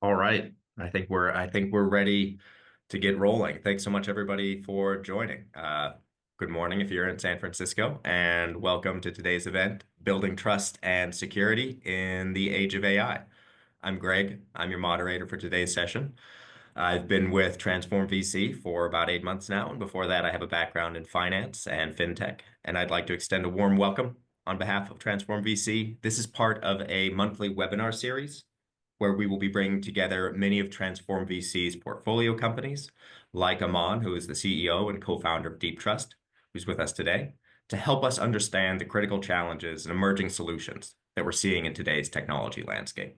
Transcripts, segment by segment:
All right. I think we're ready to get rolling. Thanks so much, everybody, for joining. Good morning if you're in San Francisco, and welcome to today's event, Building Trust and Security in the Age of AI. I'm Greg. I'm your moderator for today's session. I've been with TransformVC for about 8 months now, and before that, I have a background in finance and fintech. And I'd like to extend a warm welcome on behalf of TransformVC. This is part of a monthly webinar series where we will be bringing together many of TransformVC's portfolio companies, like Aman, who is the CEO and co-founder of Deeptrust, who's with us today, to help us understand the critical challenges and emerging solutions that we're seeing in today's technology landscape.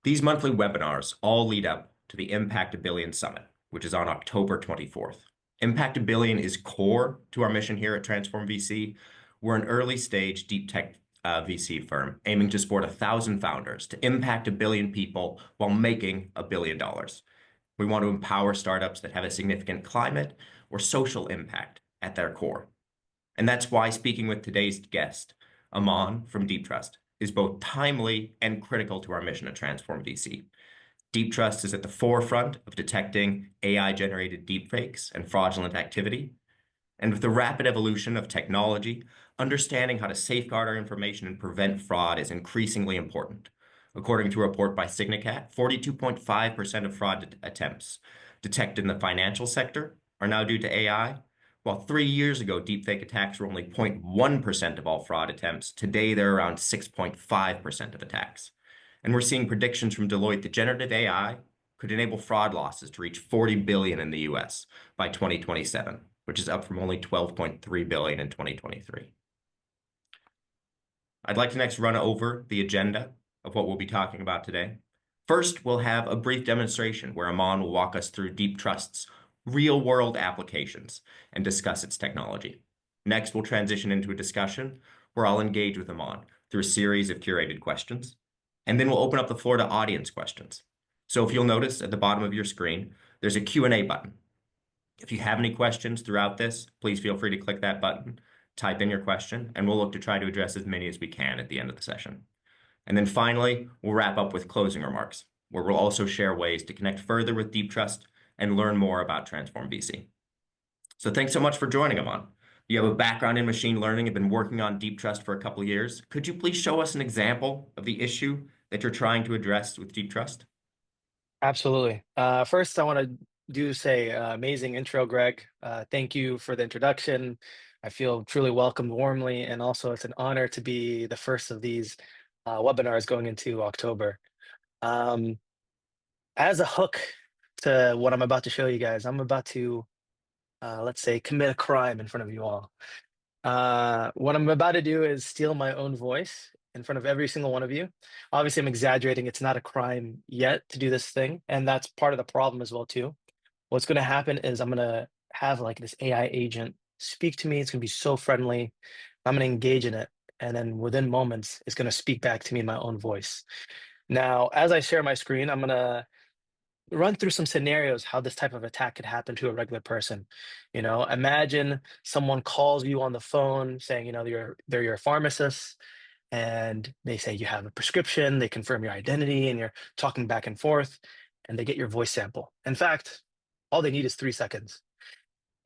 These monthly webinars all lead up to the Impact a Billion Summit, which is on October 24th. Impact a Billion is core to our mission here at Transform VC. We're an early stage deep tech VC firm aiming to support 1,000 founders to impact 1 billion people while making $1 billion. We want to empower startups that have a significant climate or social impact at their core. And that's why speaking with today's guest, Aman from Deeptrust, is both timely and critical to our mission at Transform VC. Deeptrust is at the forefront of detecting AI-generated deepfakes and fraudulent activity. And with the rapid evolution of technology, understanding how to safeguard our information and prevent fraud is increasingly important. According to a report by Signicat, 42.5% of fraud attempts detected in the financial sector are now due to AI, while 3 years ago, deepfake attacks were only 0.1% of all fraud attempts. Today, they're around 6.5% of attacks. And we're seeing predictions from Deloitte that generative AI could enable fraud losses to reach 40 billion in the US by 2027, which is up from only 12.3 billion in 2023. I'd like to next run over the agenda of what we'll be talking about today. First, we'll have a brief demonstration where Aman will walk us through Deeptrust's real-world applications and discuss its technology. Next, we'll transition into a discussion where I'll engage with Aman through a series of curated questions. And then we'll open up the floor to audience questions. So if you'll notice at the bottom of your screen, there's a Q&A button. If you have any questions throughout this, please feel free to click that button, type in your question, and we'll look to try to address as many as we can at the end of the session. And then finally, we'll wrap up with closing remarks, where we'll also share ways to connect further with Deeptrust and learn more about Transform VC. So thanks so much for joining, Aman. You have a background in machine learning and been working on Deeptrust for a couple of years. Could you please show us an example of the issue that you're trying to address with Deeptrust? Absolutely. First, I want to say amazing intro, Greg. Thank you for the introduction. I feel truly welcomed warmly, and also it's an honor to be the first of these webinars going into October. Um, as a hook to what I'm about to show you guys, I'm about to, let's say, commit a crime in front of you all. What I'm about to do is steal my own voice in front of every single one of you. Obviously, I'm exaggerating. It's not a crime yet to do this thing, and that's part of the problem as well too. What's going to happen is I'm going to have like this AI agent speak to me. It's going to be so friendly. I'm going to engage in it, and then within moments, it's going to speak back to me in my own voice. Now, as I share my screen, I'm going to run through some scenarios how this type of attack could happen to a regular person. Imagine someone calls you on the phone saying, they're your pharmacist, and they say you have a prescription, they confirm your identity, and you're talking back and forth, and they get your voice sample. In fact, all they need is 3 seconds.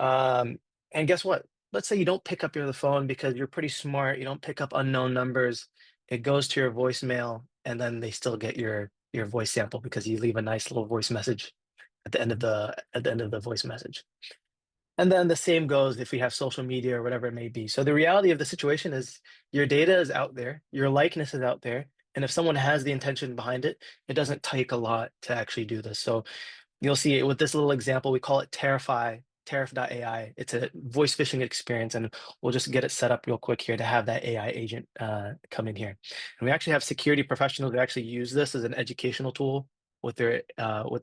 Um, and guess what? Let's say you don't pick up the phone because you're pretty smart. You don't pick up unknown numbers. It goes to your voicemail, and then they still get your voice sample because you leave a nice little voice message at the end of the voice message. And then the same goes if we have social media or whatever it may be. So the reality of the situation is your data is out there, your likeness is out there, and if someone has the intention behind it, it doesn't take a lot to actually do this. So you'll see with this little example, we call it Terif.ai. It's a voice phishing experience, and we'll just get it set up real quick here to have that AI agent come in here. And we actually have security professionals who actually use this as an educational tool with their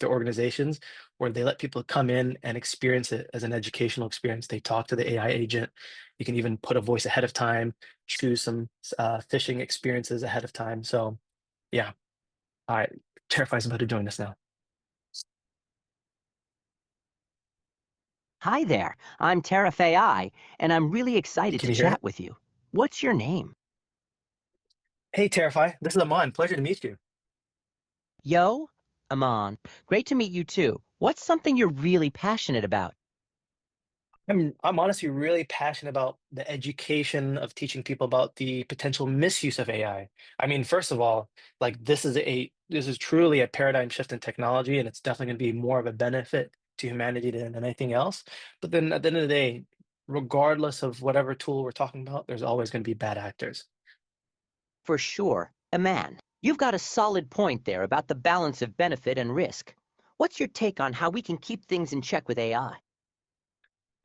organizations, where they let people come in and experience it as an educational experience. They talk to the AI agent. You can even put a voice ahead of time, choose some phishing experiences ahead of time. So yeah, all right, Terify's about to join us now. Hi there, I'm Terif.ai, and I'm really excited Can to you hear it? chat with you. What's your name? Hey, Terify, this is Aman. Pleasure to meet you. Yo, Aman. Great to meet you too. What's something you're really passionate about? I'm honestly really passionate about the education of teaching people about the potential misuse of AI. I mean, first of all, like this is truly a paradigm shift in technology, and it's definitely going to be more of a benefit to humanity than anything else. But then at the end of the day, regardless of whatever tool we're talking about, there's always going to be bad actors. For sure. Aman, you've got a solid point there about the balance of benefit and risk. What's your take on how we can keep things in check with AI?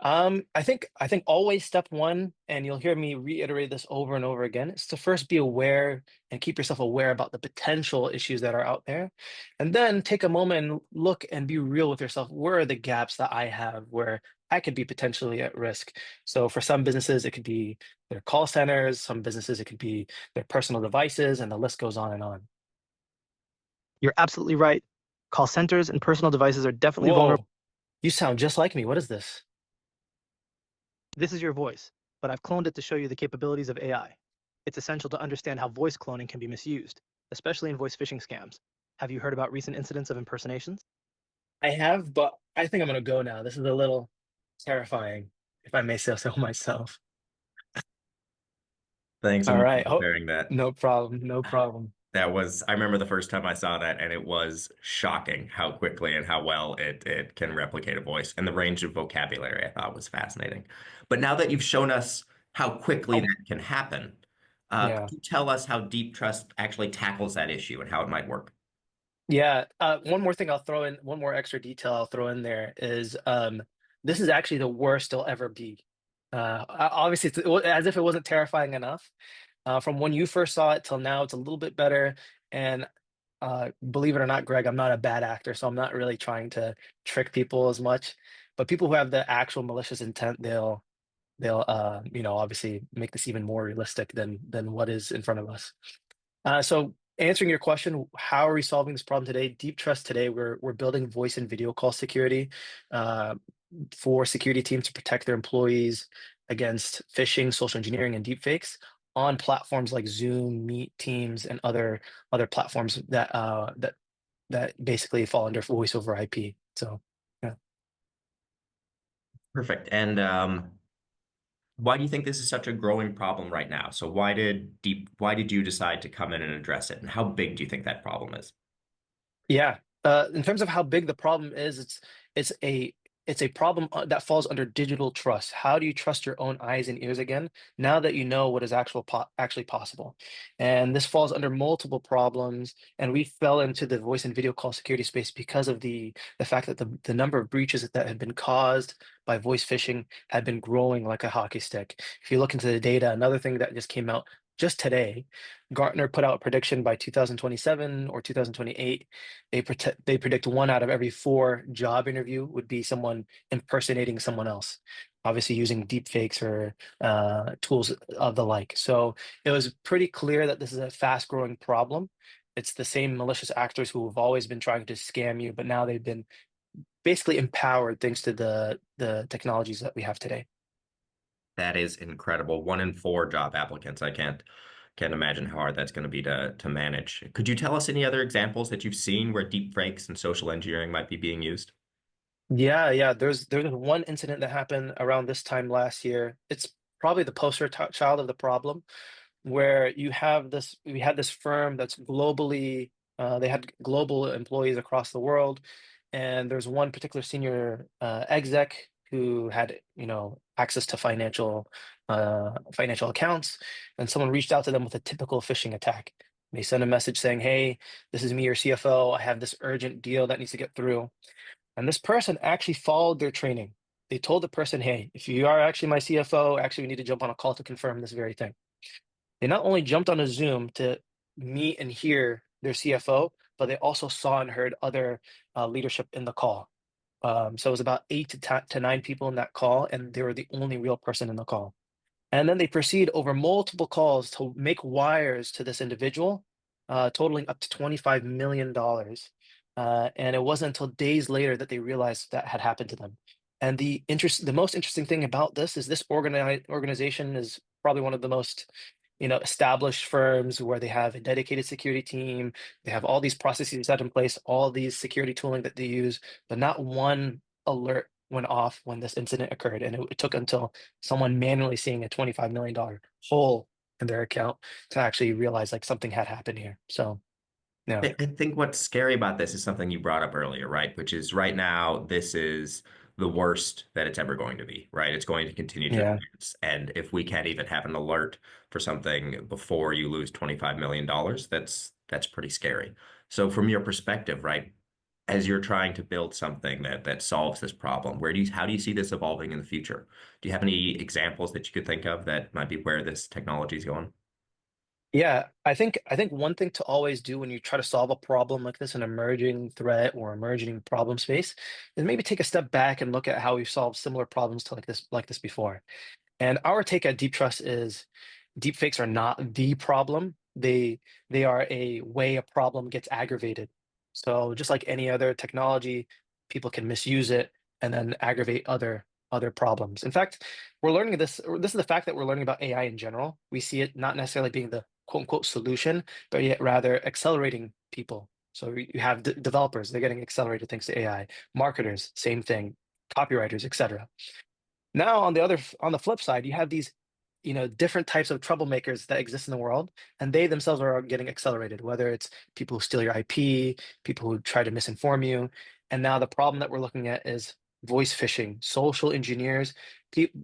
I think always step one, and you'll hear me reiterate this over and over again, is to first be aware and keep yourself aware about the potential issues that are out there. And then take a moment and look and be real with yourself. Where are the gaps that I have where I could be potentially at risk? So for some businesses, it could be their call centers, some businesses, it could be their personal devices, and the list goes on and on. You're absolutely right. Call centers and personal devices are definitely vulnerable. Whoa, you sound just like me. What is this? This is your voice, but I've cloned it to show you the capabilities of AI. It's essential to understand how voice cloning can be misused, especially in voice phishing scams. Have you heard about recent incidents of impersonations? I have, but I think I'm gonna go now. This is a little terrifying, if I may say so myself. Thanks so All much right. for Oh, sharing that. no problem. No problem. I remember the first time I saw that, and it was shocking how quickly and how well it can replicate a voice. And the range of vocabulary I thought was fascinating. But now that you've shown us how quickly Oh, that can happen, yeah. could you tell us how Deep Trust actually tackles that issue and how it might work? Yeah. One more thing I'll throw in, one more extra detail I'll throw in there is this is actually the worst it'll ever be. Obviously, as if it wasn't terrifying enough. From when you first saw it till now, it's a little bit better. And believe it or not, Greg, I'm not a bad actor, so I'm not really trying to trick people as much. But people who have the actual malicious intent, they'll obviously make this even more realistic than what is in front of us. So answering your question, how are we solving this problem today? Deep Trust today, we're building voice and video call security uh, for security teams to protect their employees against phishing, social engineering, and deepfakes on platforms like Zoom, Meet, Teams, and other platforms that basically fall under voice over IP. So yeah. Perfect. And why do you think this is such a growing problem right now? So why did you decide to come in and address it? And how big do you think that problem is? Yeah. In terms of how big the problem is, it's a it's a problem that falls under digital trust. How do you trust your own eyes and ears again now that you know what is actually possible? And this falls under multiple problems. And we fell into the voice and video call security space because of the fact that the number of breaches that had been caused by voice phishing had been growing like a hockey stick. If you look into the data, another thing that just came out just today, Gartner put out a prediction by 2027 or 2028 they predict one out of every four job interview would be someone impersonating someone else, obviously using deepfakes or tools of the like. So it was pretty clear that this is a fast growing problem. It's the same malicious actors who have always been trying to scam you, but now they've been basically empowered thanks to the technologies that we have today. That is incredible. One in four job applicants. I can't imagine how hard that's going to be to manage. Could you tell us any other examples that you've seen where deep fakes and social engineering might be being used? Yeah. There's one incident that happened around this time last year. It's probably the poster child of the problem where we had this firm that's globally they had global employees across the world, and there's one particular senior exec who had access to financial accounts, and someone reached out to them with a typical phishing attack. They sent a message saying, hey, this is me, your CFO. I have this urgent deal that needs to get through. And this person actually followed their training. They told the person, hey, if you are actually my CFO, actually we need to jump on a call to confirm this very thing. They not only jumped on a Zoom to meet and hear their CFO, but they also saw and heard other leadership in the call. So it was about to nine people in that call, and they were the only real person in the call. And then they proceed over multiple calls to make wires to this individual, totaling up to $25 million. And it wasn't until days later that they realized that had happened to them. And the most interesting thing about this is this organization is probably one of the most established firms where they have a dedicated security team, they have all these processes set in place, all these security tooling that they use, but not one alert went off when this incident occurred. And it took until someone manually seeing a $25 million hole in their account to actually realize like something had happened here. So, yeah. I think what's scary about this is something you brought up earlier, right? Which is right now, this is the worst that it's ever going to be, right? It's going to continue to Yeah. advance. And if we can't even have an alert for something before you lose $25 million, that's pretty scary. So from your perspective, right, as you're trying to build something that solves this problem, how do you see this evolving in the future? Do you have any examples that you could think of that might be where this technology is going? Yeah, I think one thing to always do when you try to solve a problem like this, an emerging threat or emerging problem space, is maybe take a step back and look at how we've solved similar problems to like this before. And our take at Deep Trust is deepfakes are not the problem. They are a way a problem gets aggravated. So just like any other technology, people can misuse it and then aggravate other problems. In fact, we're learning this, or this is the fact that we're learning about AI in general. We see it not necessarily being the quote unquote solution, but yet rather accelerating people. So you have developers, they're getting accelerated thanks to AI, marketers, same thing, copywriters, etc. Now on the flip side, you have these, different types of troublemakers that exist in the world, and they themselves are getting accelerated, whether it's people who steal your IP, people who try to misinform you. And now the problem that we're looking at is voice phishing, social engineers.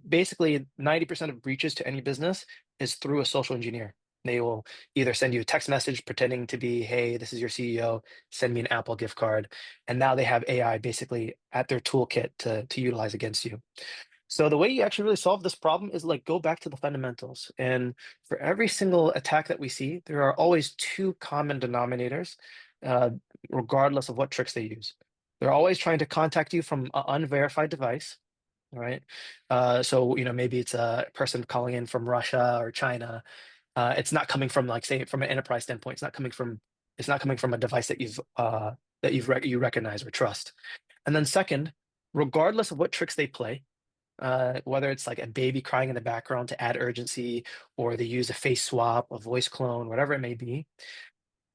Basically, 90% of breaches to any business is through a social engineer. They will either send you a text message pretending to be, hey, this is your CEO, send me an Apple gift card. And now they have AI basically at their toolkit to utilize against you. So the way you actually really solve this problem is like go back to the fundamentals. And for every single attack that we see, there are always two common denominators, uh, regardless of what tricks they use. They're always trying to contact you from an unverified device, right? So maybe it's a person calling in from Russia or China. It's not coming from like say from an enterprise standpoint. It's not coming from a device that you recognize or trust. And then second, regardless of what tricks they play, whether it's like a baby crying in the background to add urgency, or they use a face swap, a voice clone, whatever it may be,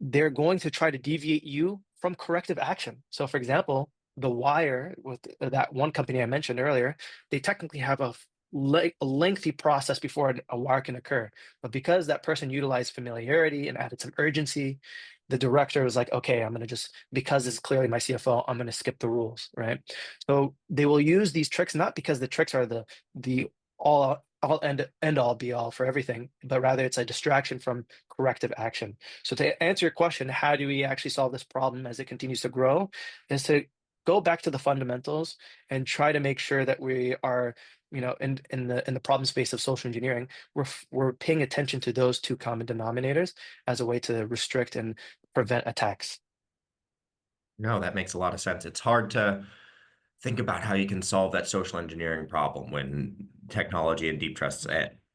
they're going to try to deviate you from corrective action. So, for example, The Wire, with that one company I mentioned earlier, they technically have a lengthy process before a wire can occur. But because that person utilized familiarity and added some urgency, the director was like, okay, I'm going to just, because it's clearly my CFO, I'm going to skip the rules, right? So they will use these tricks, not because the tricks are the all end all be all for everything, but rather it's a distraction from corrective action. So to answer your question, how do we actually solve this problem as it continues to grow, is to go back to the fundamentals and try to make sure that we are, in the problem space of social engineering, we're paying attention to those two common denominators as a way to restrict and prevent attacks. No, that makes a lot of sense. It's hard to think about how you can solve that social engineering problem when technology and deep trusts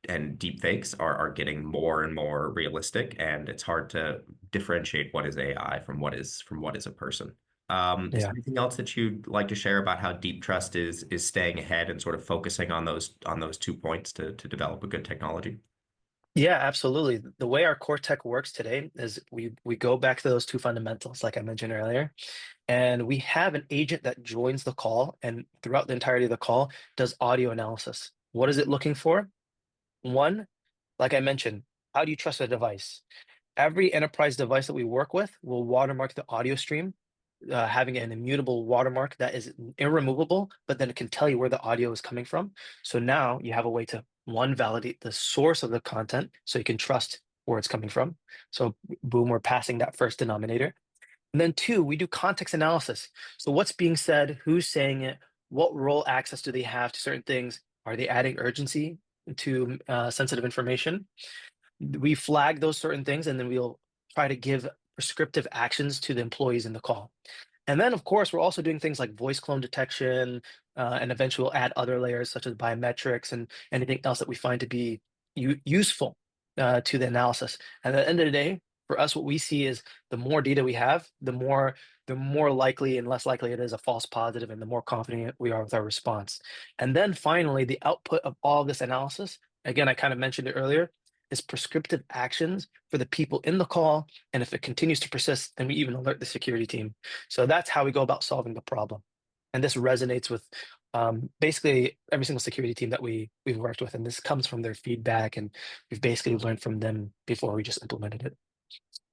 and deep fakes are getting more and more realistic, and it's hard to differentiate what is AI from what is a person. Is there Yeah. anything else that you'd like to share about how Deep Trust is staying ahead and sort of focusing on those 2 points to develop a good technology? Yeah, absolutely. The way our core tech works today is we go back to those two fundamentals, like I mentioned earlier, and we have an agent that joins the call and throughout the entirety of the call does audio analysis. What is it looking for? One, like I mentioned, how do you trust a device? Every enterprise device that we work with will watermark the audio stream, having an immutable watermark that is irremovable, but then it can tell you where the audio is coming from. So now you have a way to, one, validate the source of the content so you can trust where it's coming from. So boom, we're passing that first denominator. And then two, we do context analysis. So what's being said, who's saying it, what role access do they have to certain things? Are they adding urgency to sensitive information? We flag those certain things, and then we'll try to give prescriptive actions to the employees in the call. And then, of course, we're also doing things like voice clone detection, and eventually we'll add other layers such as biometrics and anything else that we find to be useful to the analysis. And at the end of the day, for us, what we see is the more data we have, the more likely and less likely it is a false positive, and the more confident we are with our response. And then finally, the output of all of this analysis, again, I kind of mentioned it earlier, is prescriptive actions for the people in the call. And if it continues to persist, then we even alert the security team. So that's how we go about solving the problem. And this resonates with basically every single security team that we've worked with. And this comes from their feedback, and we've basically learned from them before we just implemented it.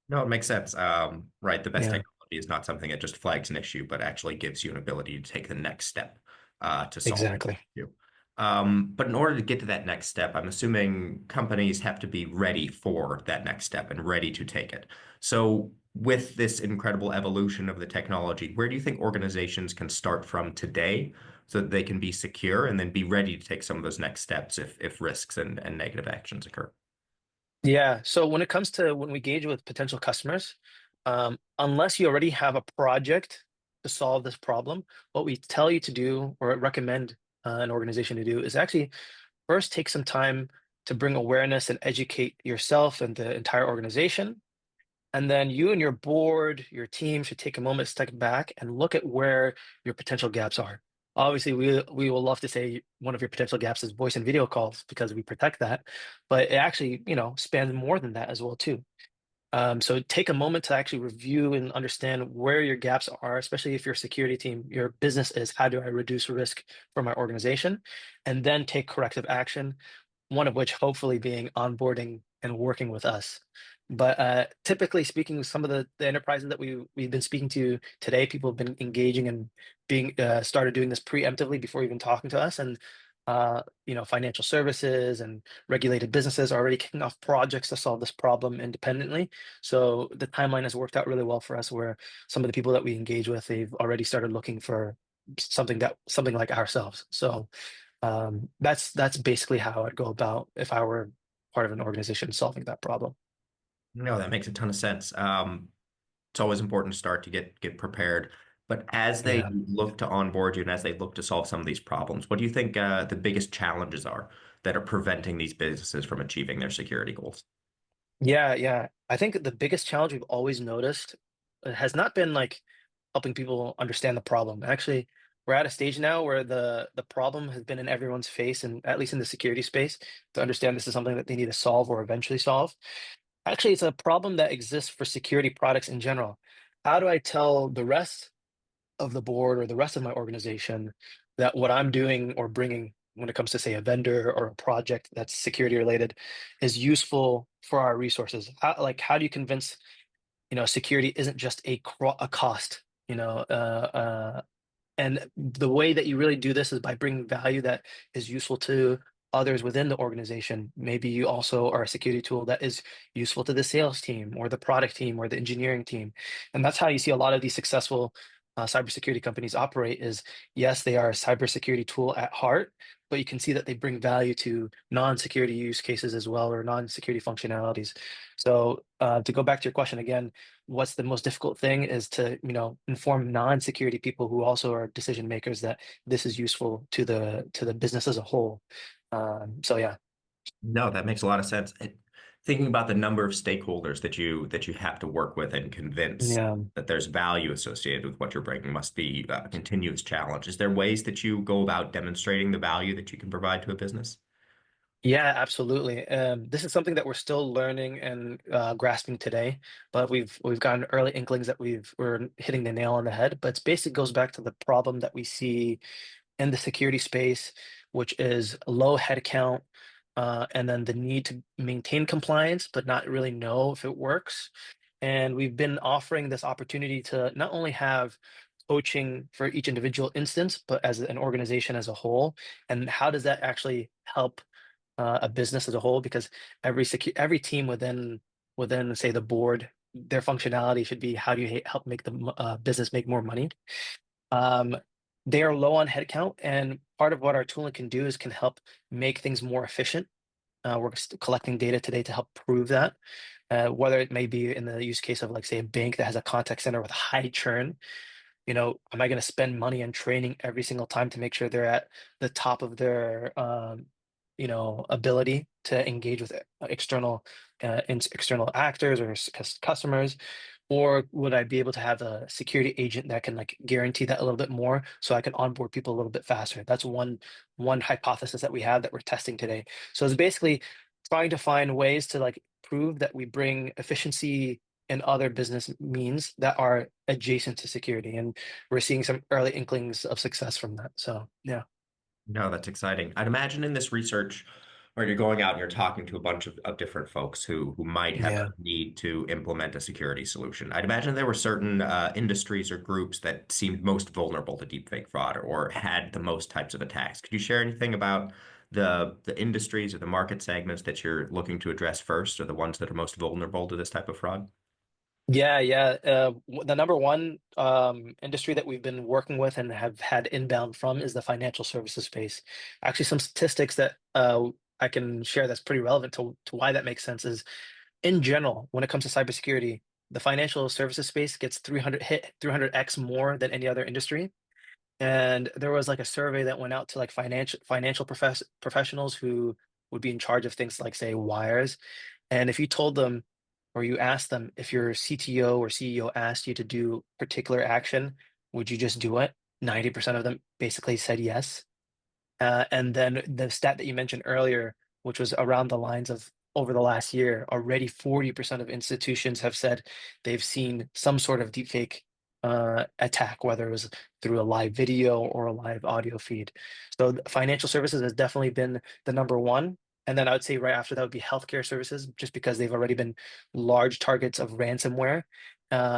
No, it makes sense. Right. The best Yeah, technology is not something that just flags an issue, but actually gives you an ability to take the next step to solve the exactly. issue. But in order to get to that next step, I'm assuming companies have to be ready for that next step and ready to take it. So with this incredible evolution of the technology, where do you think organizations can start from today so that they can be secure and then be ready to take some of those next steps if risks and negative actions occur? Yeah. So when it comes to when we engage with potential customers, unless you already have a project to solve this problem, what we tell you to do or recommend an organization to do is actually first take some time to bring awareness and educate yourself and the entire organization. And then you and your board, your team should take a moment to step back and look at where your potential gaps are. Obviously, we will love to say one of your potential gaps is voice and video calls because we protect that, but it actually, spans more than that as well too. So take a moment to actually review and understand where your gaps are, especially if your security team, your business is how do I reduce risk for my organization, and then take corrective action, one of which hopefully being onboarding and working with us. But typically speaking, some of the enterprises that we've been speaking to today, people have been engaging and being started doing this preemptively before even talking to us. And financial services and regulated businesses are already kicking off projects to solve this problem independently. So the timeline has worked out really well for us, where some of the people that we engage with, they've already started looking for something like ourselves. So that's basically how I'd go about if I were part of an organization solving that problem. No, that makes a ton of sense. It's always important to start to get prepared. But as they Yeah. look to onboard you and as they look to solve some of these problems, what do you think the biggest challenges are that are preventing these businesses from achieving their security goals? Yeah, yeah. I think the biggest challenge we've always noticed has not been like helping people understand the problem. Actually, we're at a stage now where the problem has been in everyone's face, and at least in the security space, to understand this is something that they need to solve or eventually solve. Actually, it's a problem that exists for security products in general. How do I tell the rest of the board or the rest of my organization that what I'm doing or bringing when it comes to say a vendor or a project that's security related is useful for our resources? How do you convince security isn't just a cost? And the way that you really do this is by bringing value that is useful to others within the organization. Maybe you also are a security tool that is useful to the sales team or the product team or the engineering team. And that's how you see a lot of these successful cybersecurity companies operate is, yes, they are a cybersecurity tool at heart, but you can see that they bring value to non-security use cases as well, or non-security functionalities. So to go back to your question again, what's the most difficult thing is to inform non-security people who also are decision makers that this is useful to the business as a whole. So yeah. No, that makes a lot of sense. Thinking about the number of stakeholders that you have to work with and convince Yeah. that there's value associated with what you're bringing must be a continuous challenge. Is there ways that you go about demonstrating the value that you can provide to a business? Yeah, absolutely. This is something that we're still learning and grasping today, but we've gotten early inklings that we're hitting the nail on the head. But it basically goes back to the problem that we see in the security space, which is low headcount, and then the need to maintain compliance, but not really know if it works. And we've been offering this opportunity to not only have coaching for each individual instance, but as an organization as a whole. And how does that actually help a business as a whole? Because every team within say the board, their functionality should be how do you help make the business make more money. um, they are low on headcount, and part of what our tooling can do is can help make things more efficient. We're collecting data today to help prove that, whether it may be in the use case of like say a bank that has a contact center with high churn. Am I going to spend money on training every single time to make sure they're at the top of their ability to engage with external actors or customers? Or would I be able to have a security agent that can like guarantee that a little bit more so I can onboard people a little bit faster? That's one hypothesis that we have that we're testing today. So it's basically trying to find ways to like prove that we bring efficiency in other business means that are adjacent to security, and we're seeing some early inklings of success from that. So yeah. No, that's exciting. I'd imagine in this research, where you're going out and you're talking to a bunch of different folks who might have Yeah. a need to implement a security solution. I'd imagine there were certain industries or groups that seemed most vulnerable to deepfake fraud or had the most types of attacks. Could you share anything about the industries or the market segments that you're looking to address first, or the ones that are most vulnerable to this type of fraud? Yeah, yeah. The number one industry that we've been working with and have had inbound from is the financial services space. Actually, some statistics that I can share that's pretty relevant to why that makes sense is, in general, when it comes to cybersecurity, the financial services space gets 300x more than any other industry. And there was like a survey that went out to like financial professionals who would be in charge of things like, say, wires. And if you told them, or you asked them, if your CTO or CEO asked you to do particular action, would you just do it? 90% of them basically said yes. And then the stat that you mentioned earlier, which was around the lines of, over the last year, already 40% of institutions have said they've seen some sort of deepfake attack, whether it was through a live video or a live audio feed. So financial services has definitely been the number one. And then I would say right after that would be healthcare services, just because they've already been large targets of ransomware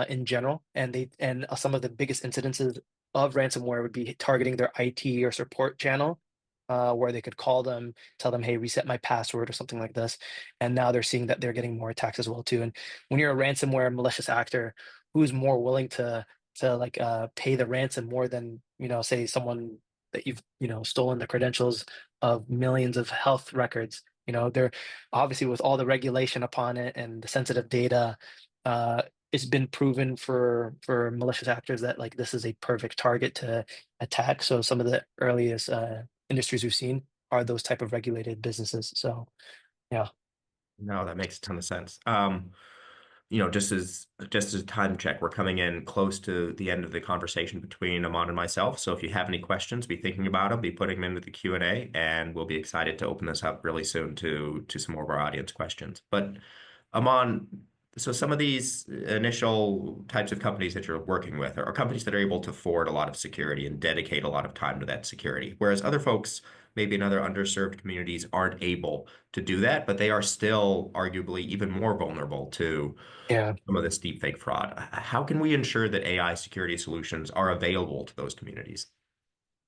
in general. And some of the biggest incidences of ransomware would be targeting their IT or support channel, where they could call them, tell them, "Hey, reset my password," or something like this. And now they're seeing that they're getting more attacks as well too. And when you're a ransomware malicious actor, who's more willing to like pay the ransom more than, say someone that you've stolen the credentials of millions of health records? They're obviously, with all the regulation upon it and the sensitive data. It's been proven for malicious actors that like this is a perfect target to attack. So some of the earliest industries we've seen are those type of regulated businesses. So yeah. No, that makes a ton of sense. Just as a time check, we're coming in close to the end of the conversation between Amon and myself. So if you have any questions, be thinking about them, be putting them into the Q&A, and we'll be excited to open this up really soon to some more of our audience questions. But Amon, so some of these initial types of companies that you're working with are companies that are able to afford a lot of security and dedicate a lot of time to that security, whereas other folks, maybe in other underserved communities, aren't able to do that, but they are still arguably even more vulnerable to Yeah. some of this deepfake fraud. How can we ensure that AI security solutions are available to those communities?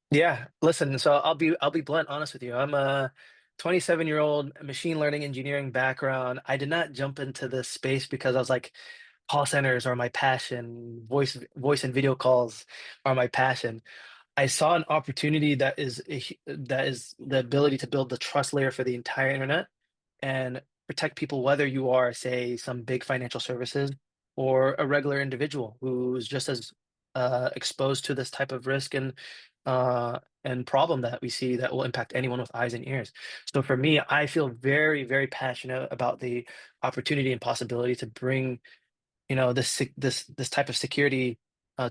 Yeah. Listen, so I'll be blunt honest with you. I'm a 27-year-old machine learning engineering background. I did not jump into this space because I was like, call centers are my passion, voice and video calls are my passion. I saw an opportunity that is the ability to build the trust layer for the entire internet and protect people, whether you are, say, some big financial services or a regular individual who's just as exposed to this type of risk and problem that we see that will impact anyone with eyes and ears. So for me, I feel very, very passionate about the opportunity and possibility to bring this type of security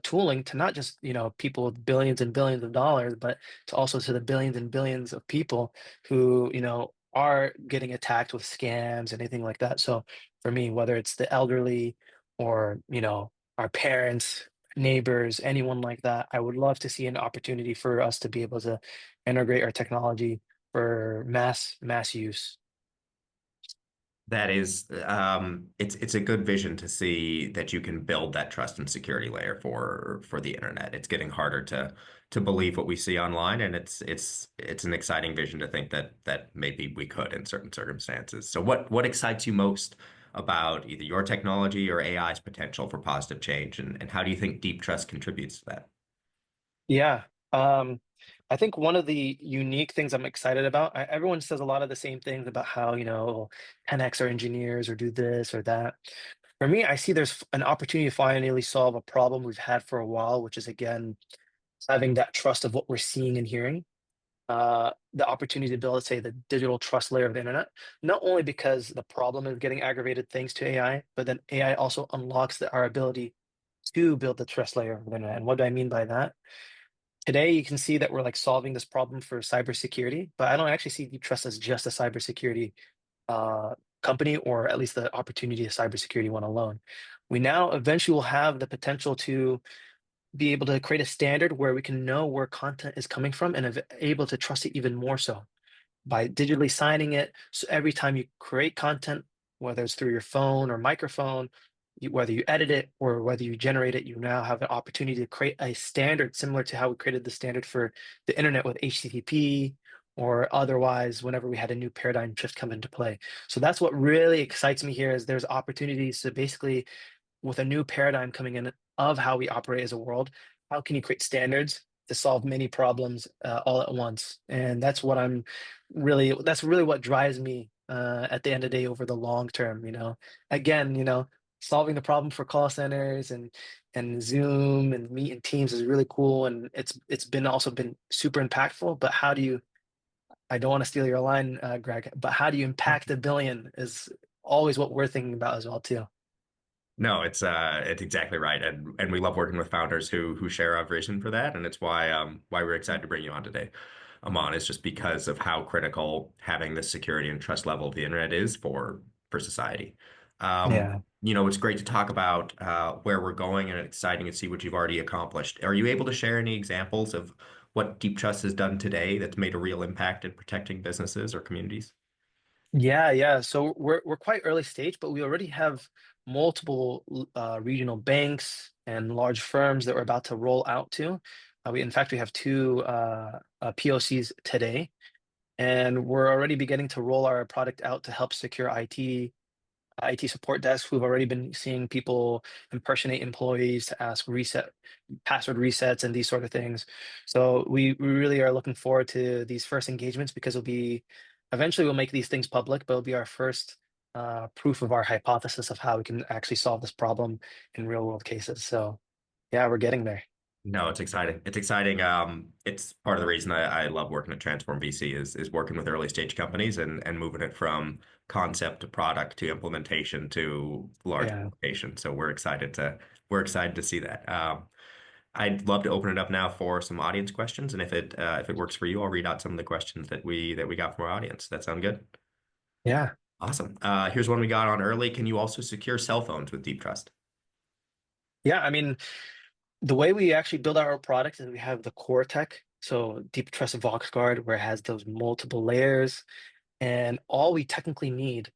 tooling to not just people with billions and billions of dollars, but to also to the billions and billions of people who are getting attacked with scams and anything like that. So for me, whether it's the elderly or our parents, neighbors, anyone like that, I would love to see an opportunity for us to be able to integrate our technology for mass use. That is, it's a good vision to see that you can build that trust and security layer for the internet. It's getting harder to believe what we see online, and it's an exciting vision to think that maybe we could in certain circumstances. So what excites you most about either your technology or AI's potential for positive change, and how do you think deep trust contributes to that? Yeah. Um, I think one of the unique things I'm excited about, everyone says a lot of the same things about how, 10x our engineers or do this or that. For me, I see there's an opportunity to finally solve a problem we've had for a while, which is, again, having that trust of what we're seeing and hearing. The opportunity to build, let's say, the digital trust layer of the internet, not only because the problem is getting aggravated thanks to AI, but then AI also unlocks our ability to build the trust layer of the internet. And what do I mean by that? Today, you can see that we're like solving this problem for cybersecurity, but I don't actually see deep trust as just a cybersecurity company, or at least the opportunity of cybersecurity one alone. We now eventually will have the potential to be able to create a standard where we can know where content is coming from and able to trust it even more so by digitally signing it. So every time you create content, whether it's through your phone or microphone, whether you edit it or whether you generate it, you now have an opportunity to create a standard similar to how we created the standard for the internet with HTTP, or otherwise whenever we had a new paradigm shift come into play. So that's what really excites me here, is there's opportunities to basically, with a new paradigm coming in of how we operate as a world, how can you create standards to solve many problems all at once? And that's really what drives me at the end of the day over the long term. Again, solving the problem for call centers and Zoom and Meet and Teams is really cool, and it's been also been super impactful. But how do you? I don't want to steal your line, Greg, but how do you impact a billion is always what we're thinking about as well too. No, it's exactly right, and we love working with founders who share our vision for that, and it's why we're excited to bring you on today, Aman. Is just because of how critical having the security and trust level of the internet is for society. Yeah. It's great to talk about where we're going, and it's exciting to see what you've already accomplished. Are you able to share any examples of what Deep Trust has done today that's made a real impact in protecting businesses or communities? Yeah, yeah. So we're quite early stage, but we already have multiple regional banks and large firms that we're about to roll out to. In fact, we have two POCs today, and we're already beginning to roll our product out to help secure IT support desks. We've already been seeing people impersonate employees to ask password resets and these sort of things. So we really are looking forward to these first engagements, because eventually we'll make these things public, but it'll be our first proof of our hypothesis of how we can actually solve this problem in real world cases. So yeah, we're getting there. No, it's exciting. It's exciting. It's part of the reason I love working at TransformVC is working with early stage companies and moving it from concept to product to implementation to large Yeah. application. So we're excited to see that. I'd love to open it up now for some audience questions, and if it works for you, I'll read out some of the questions that we got from our audience. That sound good? Yeah. Awesome. Here's one we got on early. Can you also secure cell phones with Deep Trust? Yeah. I mean, the way we actually build our product is we have the core tech. So Deep Trust Vox Guard, where it has those multiple layers. And all we technically need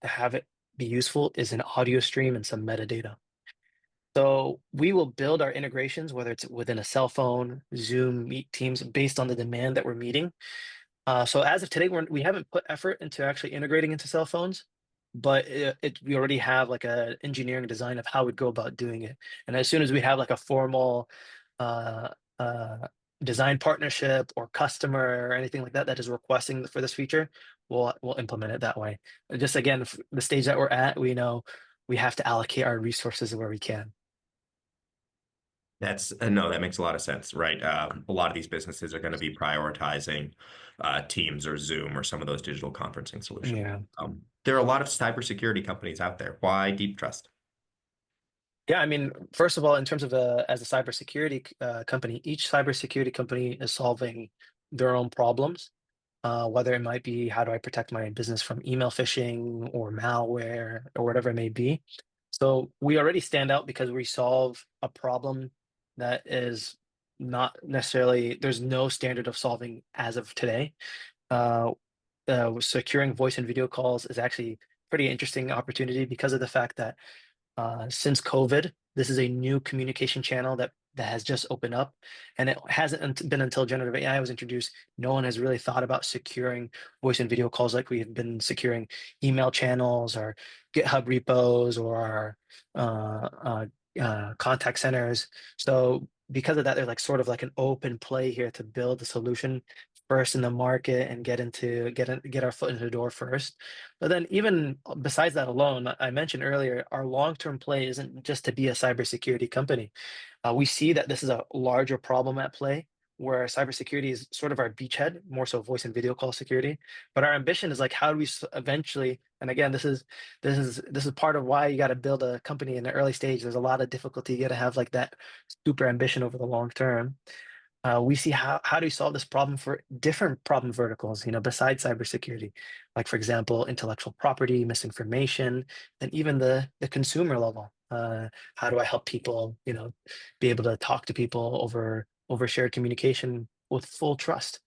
to have it be useful is an audio stream and some metadata. So we will build our integrations, whether it's within a cell phone, Zoom, Meet, Teams, based on the demand that we're meeting. So as of today, we haven't put effort into actually integrating into cell phones, but we already have like a engineering design of how we'd go about doing it. And as soon as we have like a formal uh, uh, design partnership or customer or anything like that that is requesting for this feature, we'll implement it that way. Just again, the stage that we're at, we know we have to allocate our resources where we can. No, that makes a lot of sense, right? A lot of these businesses are going to be prioritizing Teams or Zoom or some of those digital conferencing solutions. Yeah. There are a lot of cybersecurity companies out there. Why Deep Trust? Yeah, I mean, first of all, in terms of as a cybersecurity company, each cybersecurity company is solving their own problems. Whether it might be, how do I protect my business from email phishing or malware or whatever it may be. So we already stand out because we solve a problem that is not necessarily, there's no standard of solving as of today. Uh, Securing voice and video calls is actually pretty interesting opportunity because of the fact that since COVID, this is a new communication channel that has just opened up, and it hasn't been until generative AI was introduced. No one has really thought about securing voice and video calls like we have been securing email channels or GitHub repos or our contact centers. So because of that, there's like sort of like an open play here to build a solution first in the market and get our foot in the door first. But then even besides that alone, I mentioned earlier, our long-term play isn't just to be a cybersecurity company. We see that this is a larger problem at play, where cybersecurity is sort of our beachhead, more so voice and video call security. But our ambition is like, how do we eventually? And again, this is part of why you got to build a company in the early stage. There's a lot of difficulty. You got to have like that super ambition over the long term. We see how do we solve this problem for different problem verticals, besides cybersecurity, like for example, intellectual property, misinformation, and even the consumer level. How do I help people, be able to talk to people over shared communication with full trust?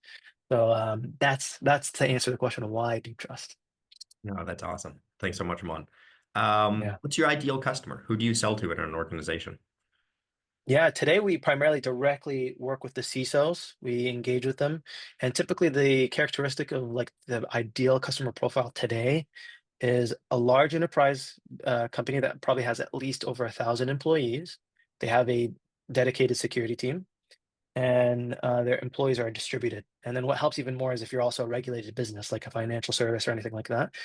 So that's to answer the question of why deep trust. No, that's awesome. Thanks so much, Amon. Yeah. What's your ideal customer? Who do you sell to in an organization? Yeah, today we primarily directly work with the CISOs. We engage with them, and typically the characteristic of like the ideal customer profile today is a large enterprise company that probably has at least over 1,000 employees. They have a dedicated security team, and their employees are distributed. And then what helps even more is if you're also a regulated business, like a financial service or anything like that.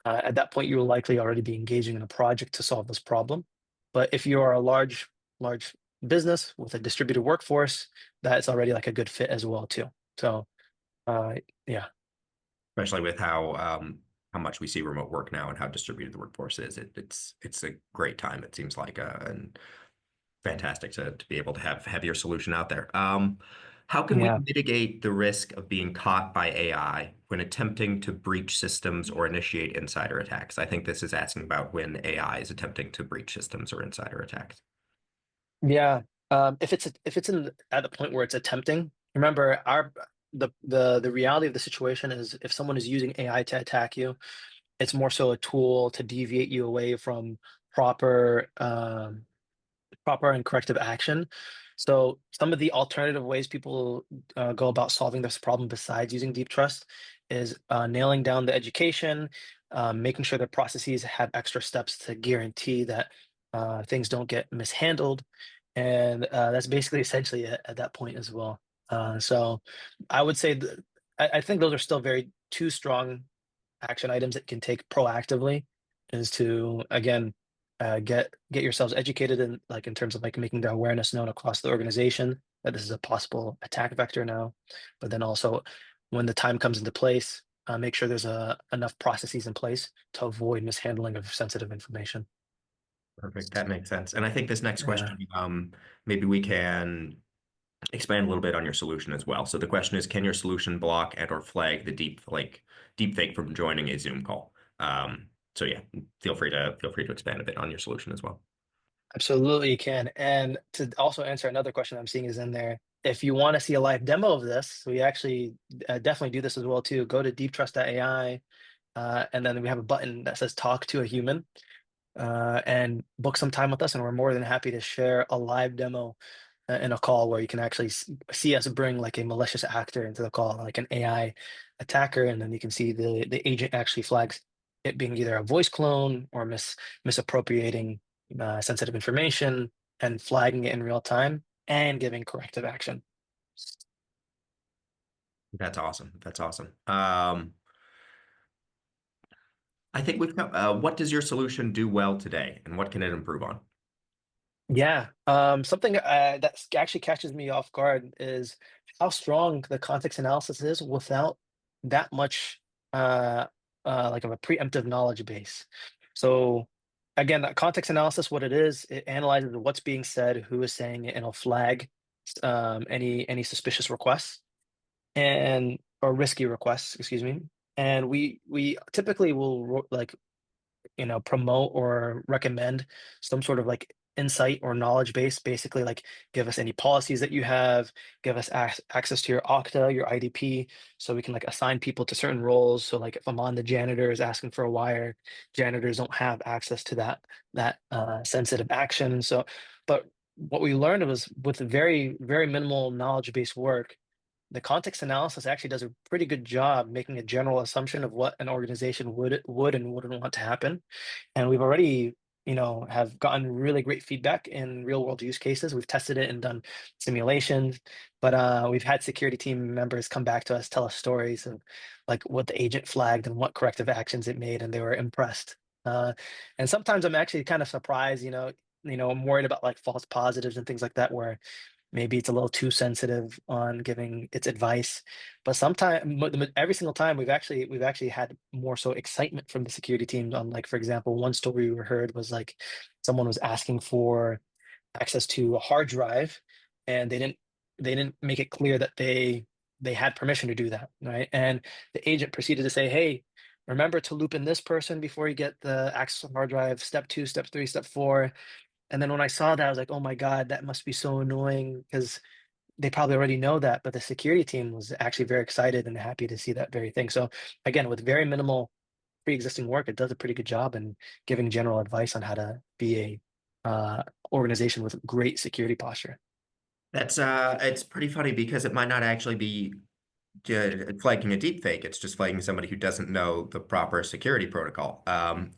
At that point, you will likely already be engaging in a project to solve this problem. But if you are a large business with a distributed workforce, that's already like a good fit as well too. So, uh, yeah, Especially with how much we see remote work now and how distributed the workforce is. It's a great time, it seems like, and fantastic to be able to have your solution out there. How can we yeah. mitigate the risk of being caught by AI when attempting to breach systems or initiate insider attacks? I think this is asking about when AI is attempting to breach systems or insider attacks. Yeah. If it's at the point where it's attempting, remember the reality of the situation is if someone is using AI to attack you, it's more so a tool to deviate you away from proper proper and corrective action. So some of the alternative ways people go about solving this problem besides using deep trust is nailing down the education, making sure that processes have extra steps to guarantee that things don't get mishandled, and that's basically essentially it at that point as well. So I would say I think those are still very two strong action items that can take proactively is to again get yourselves educated in like in terms of like making the awareness known across the organization that this is a possible attack vector now, but then also when the time comes into place, make sure there's enough processes in place to avoid mishandling of sensitive information. Perfect. That makes sense. And I think this next Yeah. question, maybe we can expand a little bit on your solution as well. So the question is, can your solution block and or flag the deep fake from joining a Zoom call? So yeah, feel free to expand a bit on your solution as well. Absolutely, you can. And to also answer another question I'm seeing is in there. If you want to see a live demo of this, we actually definitely do this as well too. Go to Deeptrust.ai, and then we have a button that says "Talk to a Human," and book some time with us, and we're more than happy to share a live demo in a call where you can actually see us bring like a malicious actor into the call, like an AI attacker, and then you can see the agent actually flags it being either a voice clone or misappropriating sensitive information and flagging it in real time and giving corrective action. That's awesome. That's awesome. I think we've come, what does your solution do well today, and what can it improve on? Yeah, something that actually catches me off guard is how strong the context analysis is without that much uh, like of a preemptive knowledge base. So again, that context analysis, what it is, it analyzes what's being said, who is saying it, and it'll flag any suspicious requests and or risky requests, excuse me. And we typically will like promote or recommend some sort of like insight or knowledge base, basically like give us any policies that you have, give us access to your Okta, your IDP, so we can like assign people to certain roles. So like if I'm on the janitor is asking for a wire, janitors don't have access to that sensitive action. So, but what we learned was with very minimal knowledge based work, the context analysis actually does a pretty good job making a general assumption of what an organization would and wouldn't want to happen. And we've already, have gotten really great feedback in real world use cases. We've tested it and done simulations, but we've had security team members come back to us, tell us stories of like what the agent flagged and what corrective actions it made, and they were impressed. And sometimes I'm actually kind of surprised, I'm worried about like false positives and things like that, where maybe it's a little too sensitive on giving its advice, but sometimes every single time we've actually had more so excitement from the security teams on like for example one story we heard was like someone was asking for access to a hard drive and they didn't they didn't make it clear that they had permission to do that, right? And the agent proceeded to say, hey, remember to loop in this person before you get the access to the hard drive, step 2, step 3, step 4. And then when I saw that, I was like, oh my God, that must be so annoying, because they probably already know that, but the security team was actually very excited and happy to see that very thing. So again, with very minimal pre-existing work, it does a pretty good job in giving general advice on how to be a organization with great security posture. That's it's pretty funny because it might not actually be flagging a deep fake. It's just flagging somebody who doesn't know the proper security protocol,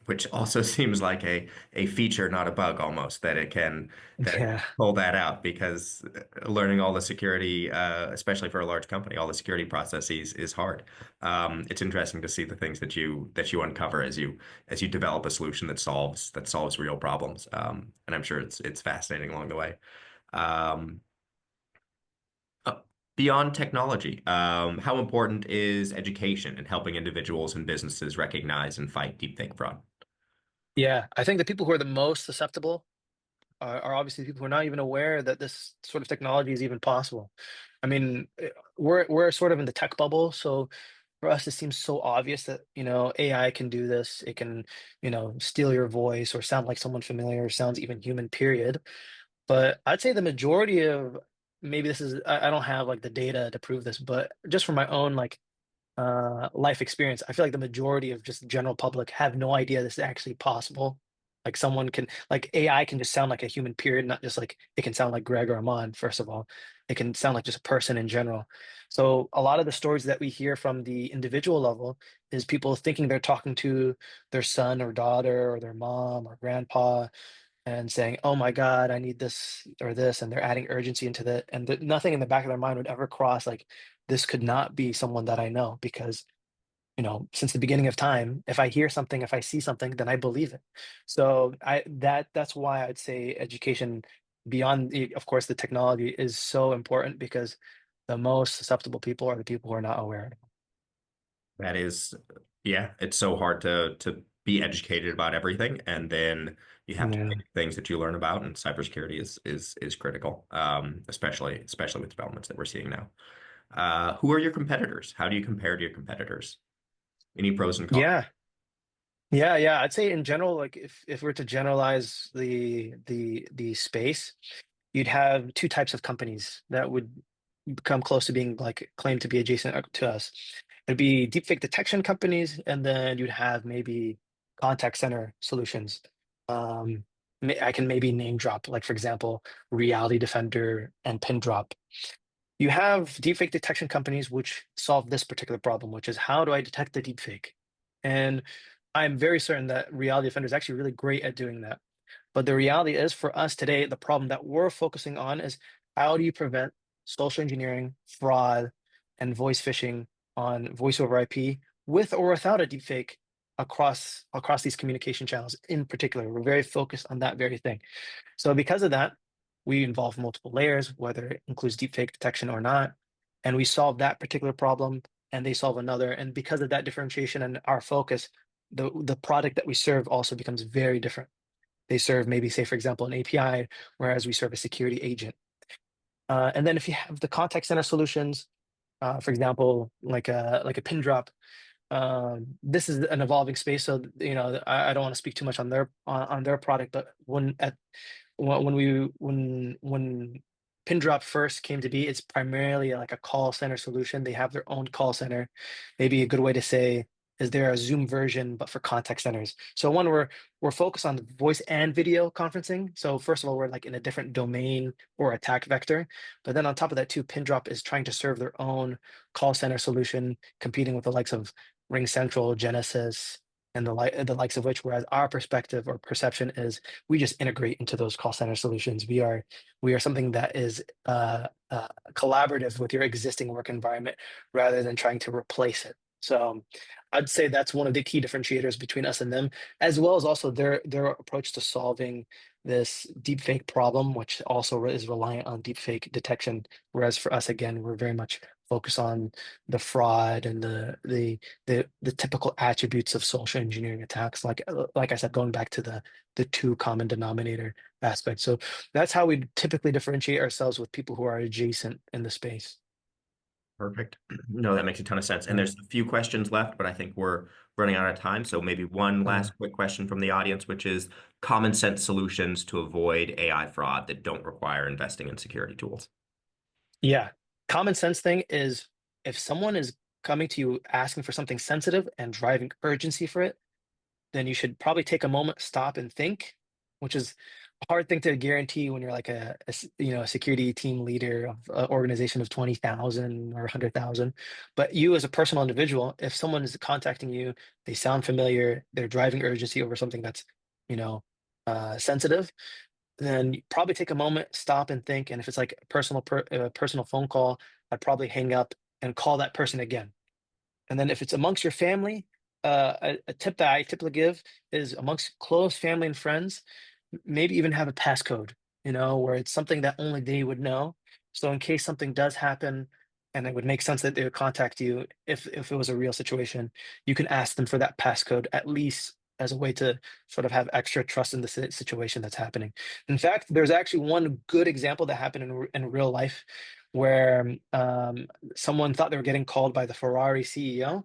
which also seems like a feature, not a bug, almost that it can Yeah. pull that out because learning all the security, especially for a large company, all the security processes is hard. It's interesting to see the things that you uncover as you develop a solution that solves real problems. And I'm sure it's fascinating along the way. Um, uh, Beyond technology, how important is education in helping individuals and businesses recognize and fight deepfake fraud? Yeah, I think the people who are the most susceptible are obviously people who are not even aware that this sort of technology is even possible. I mean, we're sort of in the tech bubble, so for us, it seems so obvious that, AI can do this. It can, steal your voice or sound like someone familiar, sounds even human, period. But I'd say the majority of, maybe this is, I don't have like the data to prove this, but just from my own like life experience, I feel like the majority of just general public have no idea this is actually possible. Like someone can, like AI can just sound like a human, period, not just like it can sound like Greg or Aman, first of all. It can sound like just a person in general. So a lot of the stories that we hear from the individual level is people thinking they're talking to their son or daughter or their mom or grandpa, and saying, "Oh my God, I need this or this," and they're adding urgency into that, and nothing in the back of their mind would ever cross like, this could not be someone that I know, because since the beginning of time, if I hear something, if I see something, then I believe it. So that's why I'd say education beyond of course, the technology is so important, because the most susceptible people are the people who are not aware. That is, yeah, it's so hard to be educated about everything, and then you have to Yeah. pick things that you learn about, and cybersecurity is critical, especially with developments that we're seeing now. Who are your competitors? How do you compare to your competitors? Any pros and cons? Yeah. Yeah, I'd say in general, like if we're to generalize the space, you'd have two types of companies that would come close to being like claimed to be adjacent to us. It'd be deepfake detection companies, and then you'd have maybe contact center solutions. Um, I can maybe name drop, like for example, Reality Defender and Pindrop. You have deepfake detection companies which solve this particular problem, which is, how do I detect the deepfake? And I'm very certain that Reality Defender is actually really great at doing that. But the reality is, for us today, the problem that we're focusing on is, how do you prevent social engineering, fraud, and voice phishing on voice over IP with or without a deepfake across these communication channels in particular. We're very focused on that very thing. So because of that, we involve multiple layers, whether it includes deepfake detection or not, and we solve that particular problem, and they solve another. And because of that differentiation and our focus, the product that we serve also becomes very different. They serve maybe, say, for example, an API, whereas we serve a security agent. And then if you have the contact center solutions, for example, like a pin drop, this is an evolving space. So I don't want to speak too much on their product, but when Pindrop first came to be, it's primarily like a call center solution. They have their own call center. Maybe a good way to say is they're a Zoom version, but for contact centers. So one, we're focused on voice and video conferencing. So first of all, we're like in a different domain or attack vector. But then on top of that too, Pindrop is trying to serve their own call center solution, competing with the likes of Ring Central, Genesis, and the likes of which, whereas our perspective or perception is, we just integrate into those call center solutions. We are something that is collaborative with your existing work environment rather than trying to replace it. So I'd say that's one of the key differentiators between us and them, as well as also their approach to solving this deepfake problem, which also is reliant on deepfake detection. Whereas for us, again, we're very much focused on the fraud and the typical attributes of social engineering attacks. Like I said, going back to the two common denominator aspect. So that's how we typically differentiate ourselves with people who are adjacent in the space. Perfect. No, that makes a ton of sense. And Yeah. there's a few questions left, but I think we're running out of time. So maybe one Okay. last quick question from the audience, which is common sense solutions to avoid AI fraud that don't require investing in security tools. Yeah. Common sense thing is if someone is coming to you asking for something sensitive and driving urgency for it, then you should probably take a moment, stop and think, which is a hard thing to guarantee when you're like a security team leader of an organization of 20,000 or 100,000. But you as a personal individual, if someone is contacting you, they sound familiar, they're driving urgency over something that's, you know, sensitive, then you probably take a moment, stop and think. And if it's like a personal phone call, I'd probably hang up and call that person again. And then if it's amongst your family, a tip that I typically give is amongst close family and friends, maybe even have a passcode, where it's something that only they would know. So in case something does happen, and it would make sense that they would contact you if it was a real situation, you can ask them for that passcode at least as a way to sort of have extra trust in the situation that's happening. In fact, there's actually one good example that happened in real life where someone thought they were getting called by the Ferrari CEO,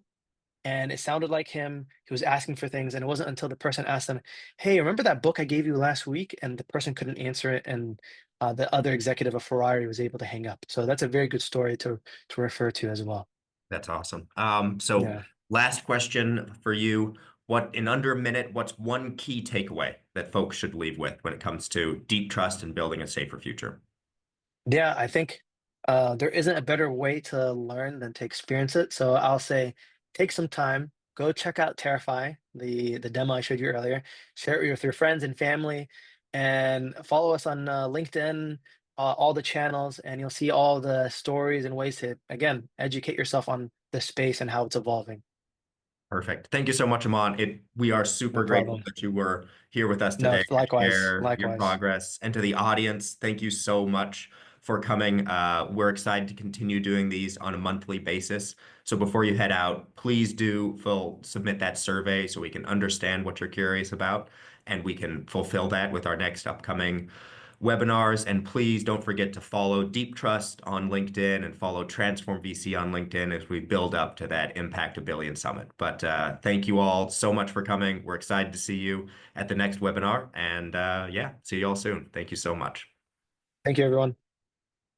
and it sounded like him. He was asking for things, and it wasn't until the person asked them, "Hey, remember that book I gave you last week?" And the person couldn't answer it, and the other executive of Ferrari was able to hang up. So that's a very good story to refer to as well. That's awesome. So Yeah. last question for you. What, in under a minute, what's one key takeaway that folks should leave with when it comes to deep trust and building a safer future? Yeah, I think there isn't a better way to learn than to experience it. So I'll say, take some time, go check out Terif.ai, the demo I showed you earlier. Share it with your friends and family, and follow us on LinkedIn, all the channels, and you'll see all the stories and ways to, again, educate yourself on the space and how it's evolving. Perfect. Thank you so much, Aman. We are No super grateful problem. that you were here with us No, today to likewise, share your likewise. progress. And to the audience, thank you so much for coming. We're excited to continue doing these on a monthly basis. So before you head out, please do submit that survey so we can understand what you're curious about, and we can fulfill that with our next upcoming webinars. And please don't forget to follow Deep Trust on LinkedIn and follow TransformVC on LinkedIn as we build up to that Impact a Billion Summit. But thank you all so much for coming. We're excited to see you at the next webinar. And yeah, see you all soon. Thank you so much. Thank you, everyone.